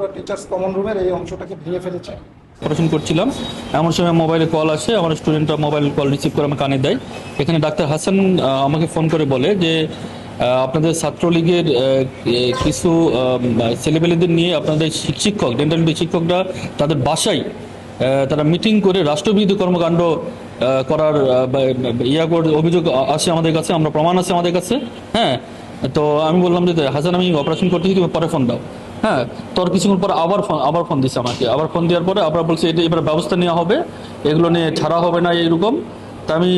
পুরো teachers common রুমের এই অংশটাকে ভেঙে ফেলেছে। অপারেশন করছিলাম, এমন সময় মোবাইলে কল আসে, আমার স্টুডেন্টরা মোবাইল কল রিসিভ করে আমার কানে দেয়। এখানে ডাক্তার হাসান আমাকে ফোন করে বলে যে আপনাদের ছাত্রলীগের কিছু ছেলেপেলেদের নিয়ে আপনাদের শিক্ষক ডেন্টাল শিক্ষকরা তাদের বাসায় তারা মিটিং করে রাষ্ট্রবিরোধী কর্মকাণ্ড করার অভিযোগ আসে আমাদের কাছে, আমরা প্রমাণ আছে আমাদের কাছে। হ্যাঁ, তো আমি বললাম যে হাসান আমি অপারেশন করতেছি, তুমি পরে ফোন দাও। হ্যাঁ, তোর কিছুক্ষণ পর আবার ফোন দিচ্ছে আমাকে, আবার ফোন দেওয়ার পরে আবার বলছে এটা এবার ব্যবস্থা নেওয়া হবে, এগুলো নিয়ে ছাড়া হবে না এইরকম। তা আমি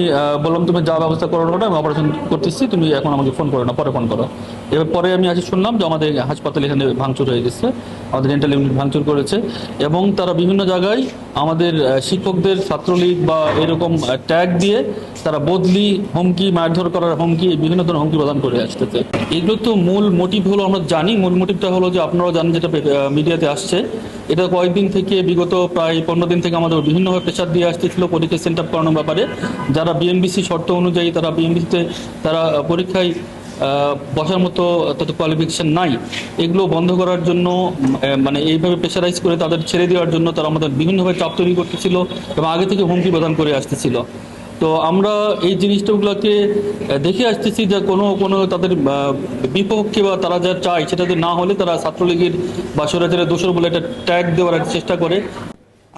বললাম তুমি যা ব্যবস্থা করো না, আমি অপারেশন করতেছি, তুমি এখন আমাকে ফোন করো না, পরে ফোন করো। এবার পরে আমি আজ শুনলাম যে আমাদের হাসপাতালে এখানে ভাঙচুর হয়ে গেছে, আমাদের ডেন্টাল ইউনিট ভাঙচুর করেছে এবং তারা বিভিন্ন জায়গায় আমাদের শিক্ষকদের ছাত্রলীগ বা এরকম ট্যাগ দিয়ে তারা বদলি, হুমকি, মারধর করার হুমকি, বিভিন্ন ধরনের হুমকি প্রদান করে আসতেছে। এগুলো তো মূল মোটিভ হলো, আমরা জানি মূল মোটিভটা হলো যে আপনারাও জানেন, যেটা মিডিয়াতে আসছে, এটা কয়েকদিন থেকে, বিগত প্রায় 15 দিন থেকে আমাদের বিভিন্নভাবে প্রেশার দিয়ে আসতেছিল পরীক্ষা সেন্টার করানোর ব্যাপারে। যারা বিএমবিসি শর্ত অনুযায়ী তারা বিএমবিসিতে তারা পরীক্ষায় বসার মতো তত কোয়ালিফিকেশন নাই, এগুলো বন্ধ করার জন্য মানে এইভাবে প্রেশারাইজ করে তাদের ছেড়ে দেওয়ার জন্য তারা আমাদের বিভিন্নভাবে চাপ তৈরি করতেছিল এবং আগে থেকে হুমকি প্রদান করে আসতেছিল। তো আমরা এই জিনিসটাগুলোকে দেখে আসতেছি যে কোনো কোনো তাদের বিপক্ষে বা তারা যা চায় সেটা যদি না হলে তারা ছাত্রলীগের বা স্বৈরাচারের দোষর বলে একটা ট্যাগ দেওয়ার একটা চেষ্টা করে।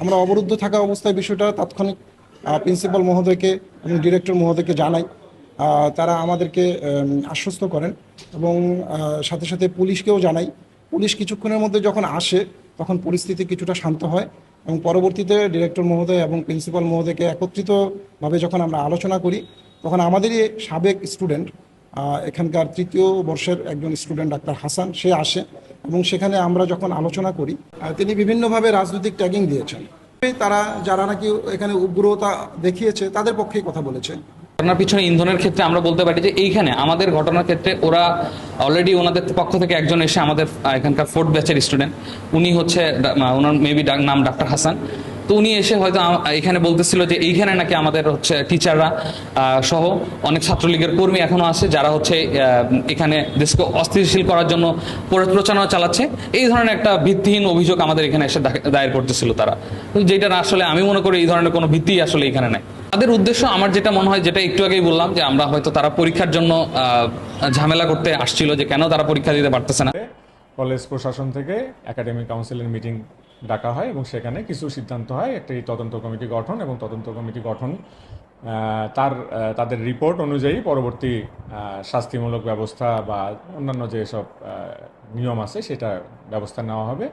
আমরা অবরুদ্ধ থাকা অবস্থায় বিষয়টা তাৎক্ষণিক প্রিন্সিপাল মহোদয়কে এবং ডিরেক্টর মহোদয়কে জানাই। তারা আমাদেরকে আশ্বস্ত করেন এবং সাথে সাথে পুলিশকেও জানাই। পুলিশ কিছুক্ষণের মধ্যে যখন আসে তখন পরিস্থিতি কিছুটা শান্ত হয় এবং পরবর্তীতে ডিরেক্টর মহোদয় এবং প্রিন্সিপাল মহোদয়কে একত্রিতভাবে যখন আমরা আলোচনা করি, তখন আমাদেরই সাবেক স্টুডেন্ট, এখানকার 3য় বর্ষের একজন স্টুডেন্ট ডাক্তার হাসান, সে আসে এবং সেখানে আমরা যখন আলোচনা করি তিনি বিভিন্নভাবে রাজনৈতিক ট্যাগিং দিয়েছেন। তারা যারা নাকি এখানে উগ্রতা দেখিয়েছে তাদের পক্ষেই কথা বলেছে। ঘটনার পিছনে ইন্ধনের ক্ষেত্রে আমরা বলতে পারি যে এইখানে আমাদের ঘটনার ক্ষেত্রে ওরা অলরেডি ওনাদের পক্ষ থেকে একজন এসে, আমাদের এখানকার 4th ব্যাচের স্টুডেন্ট, উনি হচ্ছে ওনার মেবি নাম ডাক্তার হাসান। তো উনি এসে হয়তো এখানে বলতেছিল যে এইখানে নাকি আমাদের হচ্ছে টিচাররা সহ অনেক ছাত্রলীগের কর্মী এখনো আছে যারা হচ্ছে এখানে দেশকে অস্থিতিশীল করার জন্য প্রচারণা চালাচ্ছে। এই ধরনের একটা ভিত্তিহীন অভিযোগ আমাদের এখানে এসে দায়ের করতেছিল তারা, যেটা আসলে আমি মনে করি এই ধরনের কোনো ভিত্তি আসলে এখানে নাই। তাদের উদ্দেশ্য আমার যেটা মনে হয়, যেটা একটু আগেই বললাম, যে আমরা হয়তো তারা পরীক্ষার জন্য ঝামেলা করতে আসছিল, যে কেন তারা পরীক্ষা দিতে পারতেছে না। কলেজ প্রশাসন থেকে একাডেমিক কাউন্সিলের মিটিং ডাকা হয় এবং সেখানে কিছু সিদ্ধান্ত হয়, একটি তদন্ত কমিটি গঠন এবং তদন্ত কমিটি গঠন তাদের রিপোর্ট অনুযায়ী পরবর্তী শাস্তিমূলক ব্যবস্থা বা অন্যান্য যেসব নিয়ম আছে সেটা ব্যবস্থা নেওয়া হবে।